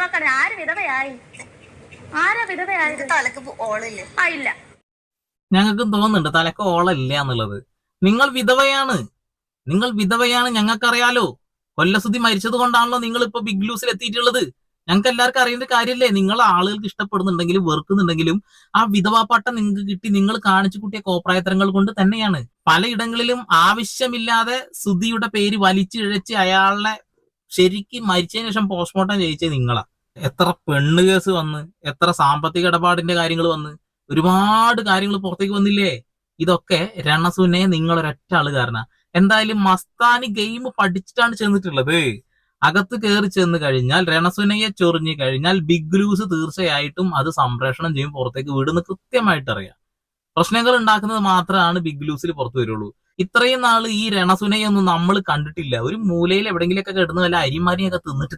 നോക്കണേ. ആര് വിധവയായി? ആരാ വിധവയായത്? തലക്ക് ഓളില്ലേ? ഇല്ല. ഞങ്ങൾക്കും തോന്നുന്നുണ്ട് തലക്ക് ഓളല്ല എന്നുള്ളത്. നിങ്ങൾ വിധവയാണ്, ഞങ്ങൾക്കറിയാലോ. കൊല്ലസുദ്ധി മരിച്ചത് കൊണ്ടാണല്ലോ നിങ്ങൾ ഇപ്പൊ ബിഗ് ലൂസിൽ എത്തിയിട്ടുള്ളത്. ഞങ്ങൾക്ക് എല്ലാവർക്കും അറിയേണ്ട കാര്യമല്ലേ. നിങ്ങൾ ആളുകൾക്ക് ഇഷ്ടപ്പെടുന്നുണ്ടെങ്കിലും വെറുക്കുന്നുണ്ടെങ്കിലും ആ വിധവാപ്പട്ടം നിങ്ങൾക്ക് കിട്ടി നിങ്ങൾ കാണിച്ചു കൂട്ടിയ കോപ്രായത്തരങ്ങൾ കൊണ്ട് തന്നെയാണ്. പലയിടങ്ങളിലും ആവശ്യമില്ലാതെ സുധിയുടെ പേര് വലിച്ചിഴച്ച് അയാളെ ശരിക്കും മരിച്ചതിന് ശേഷം പോസ്റ്റ്മോർട്ടം ചെയ്യിച്ചത് നിങ്ങളാ. എത്ര പെണ്ണ് കേസ് വന്ന്, എത്ര സാമ്പത്തിക ഇടപാടിന്റെ കാര്യങ്ങൾ വന്ന്, ഒരുപാട് കാര്യങ്ങൾ പുറത്തേക്ക് വന്നില്ലേ. ഇതൊക്കെ രണസുനെ നിങ്ങളൊരൊറ്റ ആള് കാരണ. എന്തായാലും മസ്താനി ഗെയിം പഠിച്ചിട്ടാണ് ചെന്നിട്ടുള്ളത്. അകത്ത് കയറി ചെന്ന് കഴിഞ്ഞാൽ രണസുനയെ ചൊറിഞ്ഞു കഴിഞ്ഞാൽ ബിഗ് ലൂസ് തീർച്ചയായിട്ടും അത് സംപ്രേഷണം ചെയ്യും, പുറത്തേക്ക് വിടുന്ന കൃത്യമായിട്ട് അറിയാം. പ്രശ്നങ്ങൾ ഉണ്ടാക്കുന്നത് മാത്രമാണ് ബിഗ് ലൂസിൽ പുറത്തു വരുള്ളൂ. ഇത്രയും നാള് ഈ രണസുനയൊന്നും നമ്മൾ കണ്ടിട്ടില്ല. ഒരു മൂലയിൽ എവിടെങ്കിലൊക്കെ കിടന്ന് വല്ല അരിമാരിയൊക്കെ തിന്നിട്ട്